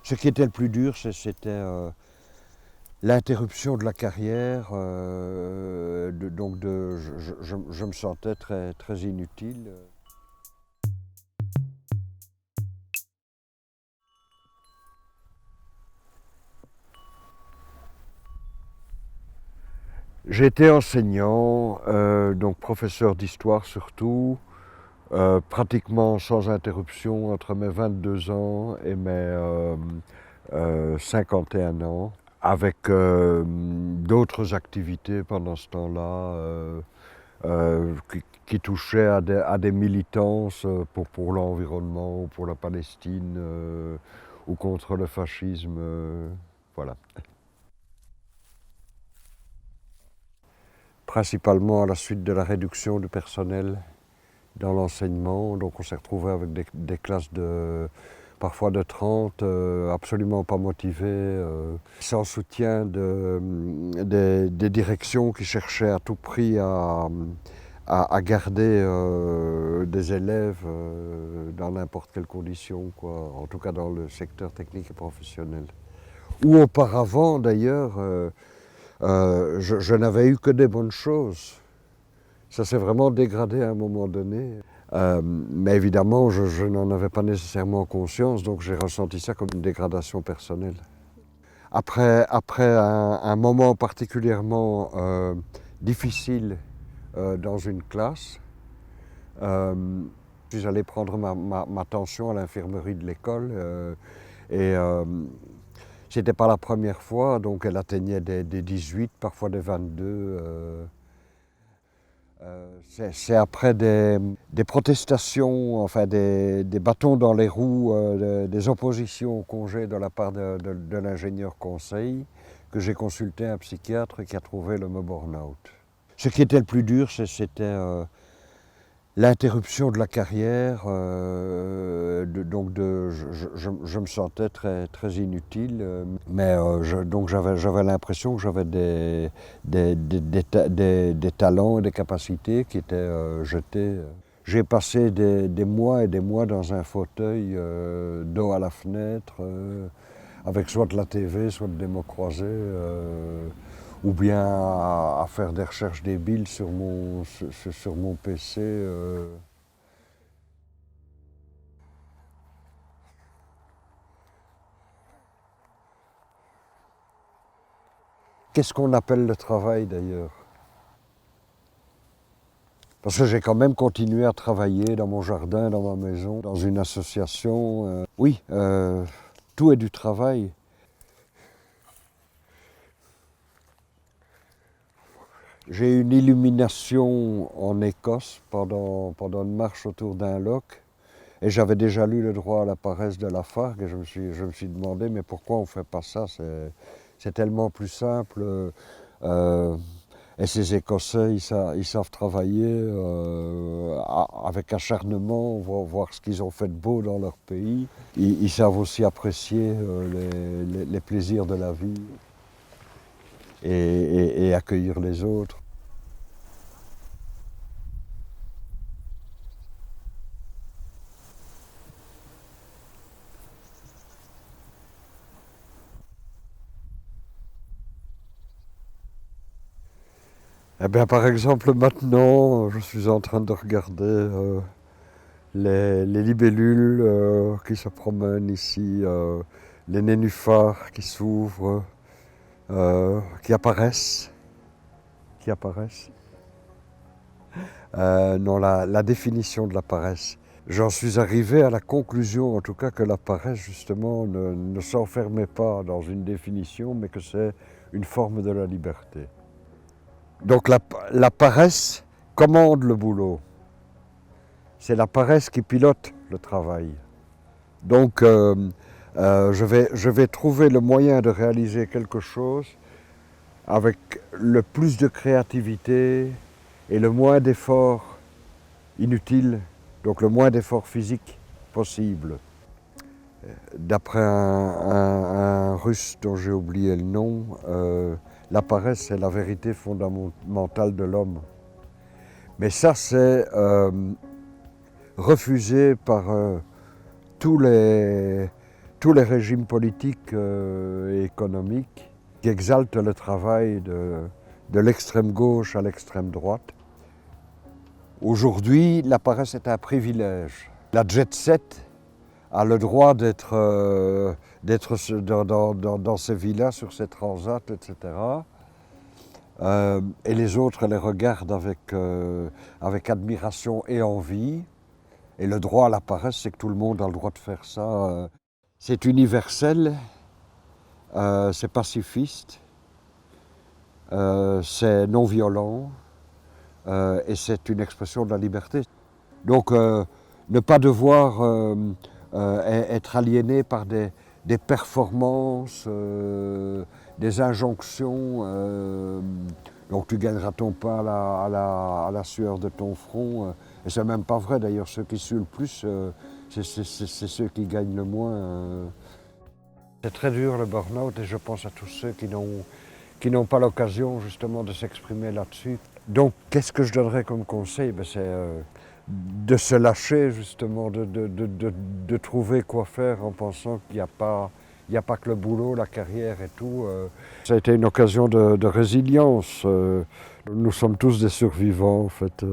Ce qui était le plus dur, c'était l'interruption de la carrière. Je me sentais très, très inutile. J'étais enseignant, donc professeur d'histoire surtout, pratiquement sans interruption entre mes 22 ans et mes 51 ans, avec d'autres activités pendant ce temps-là qui touchaient à des militances pour l'environnement ou pour la Palestine ou contre le fascisme. Voilà. Principalement à la suite de la réduction du personnel dans l'enseignement. Donc on s'est retrouvé avec des classes parfois de 30, absolument pas motivées, sans soutien des directions qui cherchaient à tout prix à garder des élèves dans n'importe quelle condition, quoi. En tout cas dans le secteur technique et professionnel. Ou auparavant d'ailleurs, je n'avais eu que des bonnes choses. Ça s'est vraiment dégradé à un moment donné. Mais évidemment, je n'en avais pas nécessairement conscience, donc j'ai ressenti ça comme une dégradation personnelle. Après un moment particulièrement difficile dans une classe, je suis allé prendre ma tension à l'infirmerie de l'école et c'était pas la première fois, donc elle atteignait des 18, parfois des 22. C'est après des protestations, enfin des bâtons dans les roues, des oppositions au congé de la part de l'ingénieur conseil, que j'ai consulté un psychiatre qui a trouvé le mot burn-out. Ce qui était le plus dur, c'était l'interruption de la carrière, je me sentais très, très inutile, mais donc j'avais l'impression que j'avais des talents et des capacités qui étaient jetés. J'ai passé des mois et des mois dans un fauteuil, dos à la fenêtre, avec soit de la TV, soit des mots croisés, ou bien à faire des recherches débiles sur mon PC. Qu'est-ce qu'on appelle le travail d'ailleurs? Parce que j'ai quand même continué à travailler dans mon jardin, dans ma maison, dans une association. Oui, tout est du travail. J'ai eu une illumination en Écosse pendant une marche autour d'un loch. Et j'avais déjà lu Le droit à la paresse de Lafargue et je me suis demandé mais pourquoi on ne fait pas ça? C'est tellement plus simple. Et ces Écossais, ils savent travailler avec acharnement, voir ce qu'ils ont fait de beau dans leur pays. Ils savent aussi apprécier les plaisirs de la vie et accueillir les autres. Eh bien, par exemple, maintenant, je suis en train de regarder les libellules qui se promènent ici, les nénuphars qui s'ouvrent, qui apparaissent. Qui apparaissent. Non, la définition de la paresse. J'en suis arrivé à la conclusion, en tout cas, que la paresse, justement, ne s'enfermait pas dans une définition, mais que c'est une forme de la liberté. Donc la paresse commande le boulot. C'est la paresse qui pilote le travail. Donc je vais trouver le moyen de réaliser quelque chose avec le plus de créativité et le moins d'efforts inutiles, donc le moins d'efforts physiques possible. D'après un russe dont j'ai oublié le nom, la paresse c'est la vérité fondamentale de l'homme. Mais ça c'est refusé par tous tous les régimes politiques et économiques qui exaltent le travail de l'extrême gauche à l'extrême droite. Aujourd'hui, la paresse est un privilège. La jet set a le droit d'être dans ces villas, sur ces transats, etc. Et les autres les regardent avec admiration et envie. Et le droit à la paresse, c'est que tout le monde a le droit de faire ça. C'est universel, c'est pacifiste, c'est non violent et c'est une expression de la liberté. Donc ne pas devoir être aliéné par des performances, des injonctions. Donc tu gagneras ton pain à la sueur de ton front. Et c'est même pas vrai d'ailleurs, ceux qui suent le plus, c'est ceux qui gagnent le moins. C'est très dur le burn-out et je pense à tous ceux qui n'ont pas l'occasion justement de s'exprimer là-dessus. Donc qu'est-ce que je donnerais comme conseil? C'est de se lâcher justement, de trouver quoi faire en pensant qu'il n'y a pas que le boulot, la carrière et tout. Ça a été une occasion de résilience. Nous sommes tous des survivants en fait.